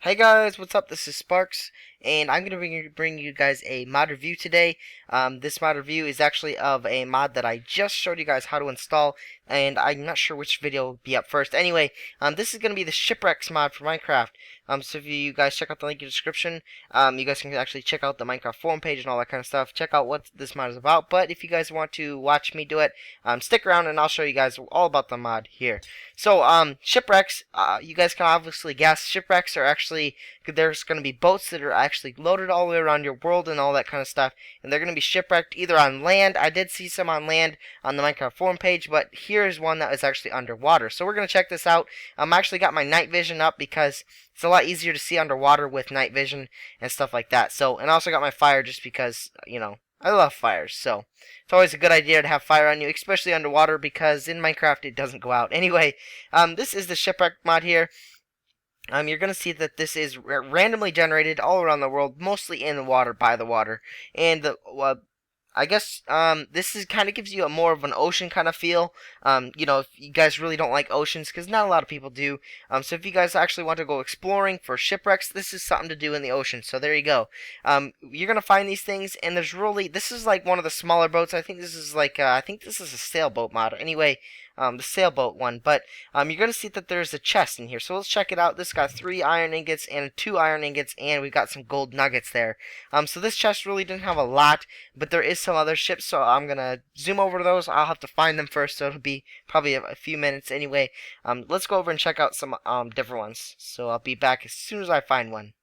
Hey guys, what's up? This is Sparks, and I'm going to bring you guys a mod review today. This mod review is actually of a mod that I just showed you guys how to install, and I'm not sure which video will be up first. Anyway, this is going to be the Shipwrecks mod for Minecraft. So if you guys check out the link in the description, you guys can actually check out the Minecraft forum page and all that kind of stuff. Check out what this mod is about. But if you guys want to watch me do it, stick around and I'll show you guys all about the mod here. So, shipwrecks, you guys can obviously guess, shipwrecks are actually, there's going to be boats that are actually loaded all the way around your world and all that kind of stuff, and they're going to be shipwrecked either on land. I did see some on land on the Minecraft forum page, but here's one that is actually underwater. So we're going to check this out. I actually got my night vision up because it's a lot easier to see underwater with night vision and stuff like that. So, and I also got my fire just because, I love fires, so it's always a good idea to have fire on you, especially underwater, because in Minecraft it doesn't go out. Anyway, this is the Shipwreck mod here. You're going to see that this is randomly generated all around the world, mostly in the water, by the water. And I guess this is kind of gives you a more of an ocean kind of feel. If you guys really don't like oceans, because not a lot of people do. So if you guys actually want to go exploring for shipwrecks, this is something to do in the ocean. So there you go. You're gonna find these things, and this is like one of the smaller boats. I think this is a sailboat mod. Anyway, the sailboat one. But you're gonna see that there's a chest in here. So let's check it out. This got 3 iron ingots and 2 iron ingots, and we've got some gold nuggets there. So this chest really didn't have a lot, but there is some other ships, so I'm gonna zoom over to those. I'll have to find them first, so it'll be probably a few minutes anyway. Let's go over and check out some different ones. So I'll be back as soon as I find one.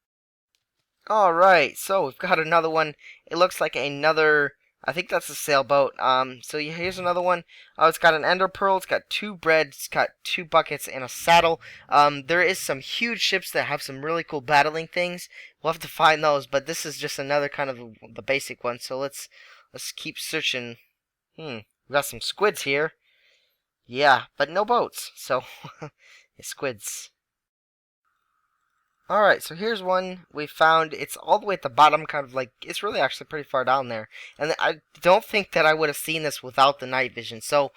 Alright, so we've got another one. It looks like another, I think that's a sailboat. So here's another one. Oh, it's got an ender pearl, it's got 2 bread, it's got 2 buckets and a saddle. There is some huge ships that have some really cool battling things. We'll have to find those, but this is just another kind of the basic one. So let's keep searching. We got some squids here. Yeah, but no boats. So squids. Alright, so here's one we found. It's all the way at the bottom, kind of like, it's really actually pretty far down there. And I don't think that I would have seen this without the night vision. So,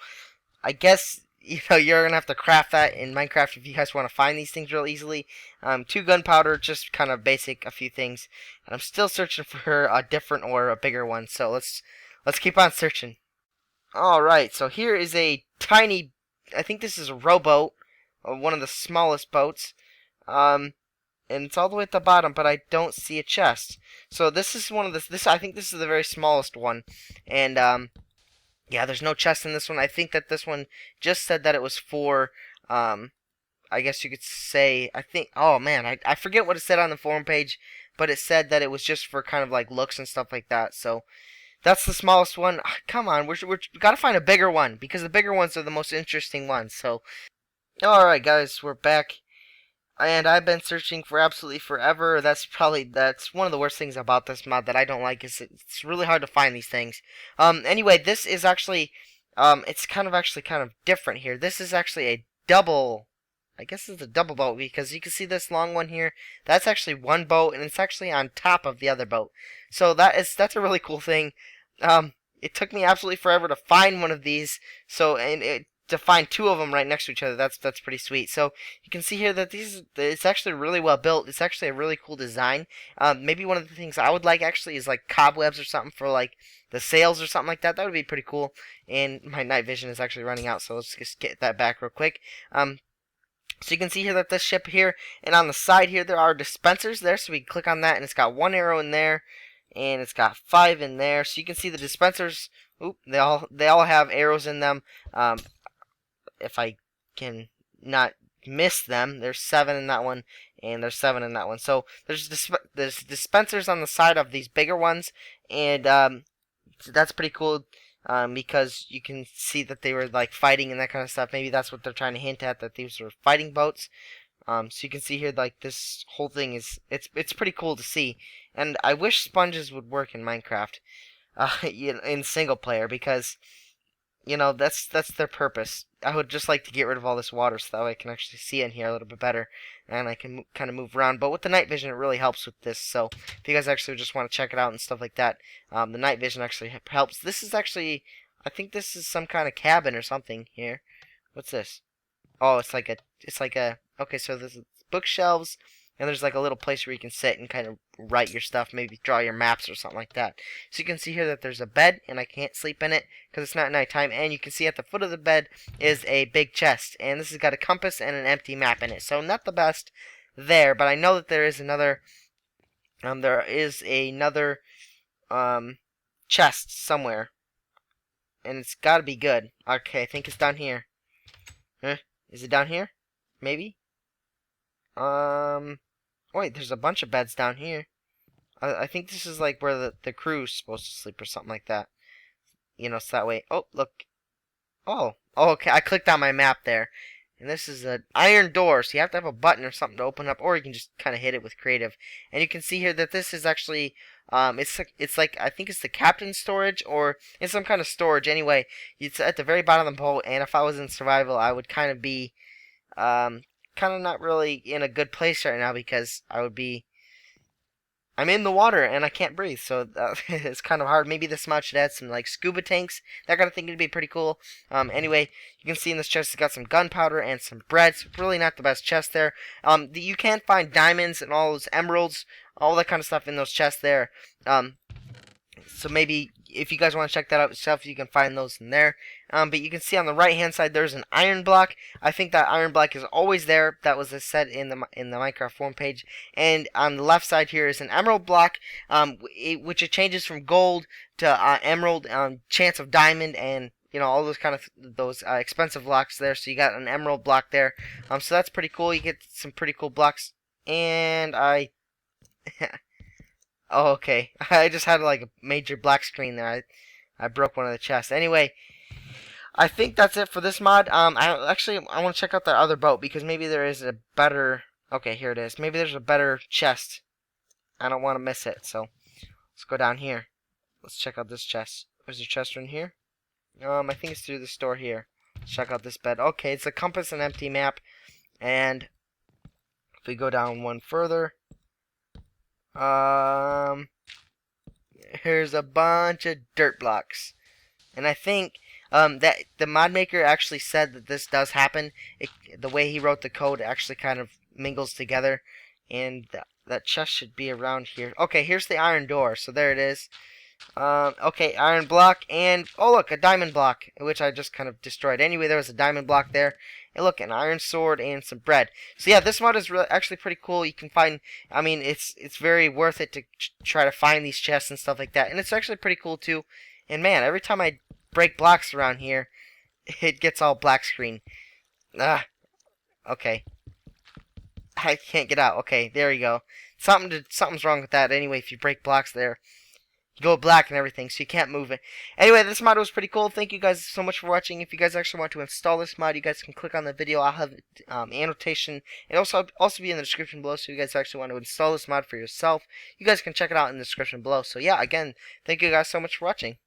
I guess, you're going to have to craft that in Minecraft if you guys want to find these things real easily. 2 gunpowder, just kind of basic, a few things. And I'm still searching for a different or a bigger one. So, let's keep on searching. Alright, so here is a tiny, I think this is a rowboat, one of the smallest boats. And it's all the way at the bottom, but I don't see a chest. So this is one of I think this is the very smallest one. And yeah, there's no chest in this one. I think that this one just said that it was for I guess you could say, oh man, I forget what it said on the forum page, but it said that it was just for kind of like looks and stuff like that. So that's the smallest one. Come on, we gotta find a bigger one, because the bigger ones are the most interesting ones. So alright guys, we're back. And I've been searching for absolutely forever. That's one of the worst things about this mod that I don't like, is it's really hard to find these things. Anyway, this is actually it's kind of different here. This is actually a double, I guess it's a double boat, because you can see this long one here. That's actually one boat, and it's actually on top of the other boat. So that's a really cool thing. It took me absolutely forever to find one of these. So to find 2 of them right next to each other, that's pretty sweet. So you can see here that it's actually really well built. It's actually a really cool design. Maybe one of the things I would like actually is like cobwebs or something for like the sails or something like that. That would be pretty cool. And my night vision is actually running out, so let's just get that back real quick. So you can see here that this ship here, and on the side here there are dispensers there, so we can click on that, and it's got 1 arrow in there, and it's got 5 in there. So you can see the dispensers. Oop, they all have arrows in them. If I can not miss them, there's 7 in that one, and there's 7 in that one. So there's dispensers on the side of these bigger ones, and that's pretty cool, because you can see that they were like fighting and that kind of stuff. Maybe that's what they're trying to hint at, that these were fighting boats. So you can see here, like, this whole thing it's pretty cool to see. And I wish sponges would work in Minecraft, in single player, because that's their purpose. I would just like to get rid of all this water so that way I can actually see in here a little bit better, and I can kind of move around. But with the night vision, it really helps with this. So if you guys actually just want to check it out and stuff like that, the night vision actually helps. This is actually, I think this is some kind of cabin or something here. What's this? Oh, it's like a, okay, so there's bookshelves, And there's like a little place where you can sit and kind of write your stuff, maybe draw your maps or something like that. So you can see here that there's a bed, and I can't sleep in it because it's not nighttime. And you can see at the foot of the bed is a big chest, and this has got a compass and an empty map in it. So not the best there, but I know that there is another chest somewhere, and it's got to be good. Okay, I think it's down here. Huh? Is it down here? Maybe. Wait, there's a bunch of beds down here. I think this is like where the crew's supposed to sleep or something like that. You know, so that way. Oh, look. Oh, okay. I clicked on my map there. And this is an iron door, so you have to have a button or something to open up, or you can just kind of hit it with creative. And you can see here that this is actually, it's like, I think it's the captain's storage, or it's some kind of storage. Anyway, it's at the very bottom of the boat, and if I was in survival, I would kind of be, kind of not really in a good place right now because I'm in the water and I can't breathe, so it's kind of hard. Maybe this mod should add some like scuba tanks, that kind of thing would be pretty cool. Anyway, you can see in this chest it's got some gunpowder and some bread. It's really not the best chest there. You can find diamonds and all those emeralds, all that kind of stuff in those chests there. So maybe if you guys want to check that out yourself, you can find those in there. But you can see on the right hand side there's an iron block. I think that iron block is always there. That was said in the Minecraft forum page. And on the left side here is an emerald block, which it changes from gold to emerald, chance of diamond, and you know all those kind of expensive blocks there. So you got an emerald block there. So that's pretty cool. You get some pretty cool blocks. And oh, okay. I just had like a major black screen there. I broke one of the chests. Anyway, I think that's it for this mod. I want to check out that other boat because maybe there is a better. Okay, here it is. Maybe there's a better chest. I don't want to miss it. So let's go down here. Let's check out this chest. There's a chest in here. I think it's through this door here. Let's check out this bed. Okay, it's a compass and empty map. And if we go down one further. Here's a bunch of dirt blocks, and I think that the mod maker actually said that this does happen. The way he wrote the code actually kind of mingles together, and that chest should be around here. Okay, here's the iron door, so there it is. Okay, iron block, and oh look, a diamond block, which I just kind of destroyed. Anyway, there was a diamond block there. And look, an iron sword and some bread. So yeah, this mod is actually pretty cool. You can find, I mean, it's very worth it to try to find these chests and stuff like that. And it's actually pretty cool too. And man, every time I break blocks around here, it gets all black screen. Okay. I can't get out. Okay, there you go. Something's wrong with that. Anyway, if you break blocks there, go black and everything, so you can't move it. Anyway, this mod was pretty cool. Thank you guys so much for watching. If you guys actually want to install this mod, you guys can click on the video. I'll have annotation. It'll also be in the description below, so if you guys actually want to install this mod for yourself, you guys can check it out in the description below. So yeah, again, thank you guys so much for watching.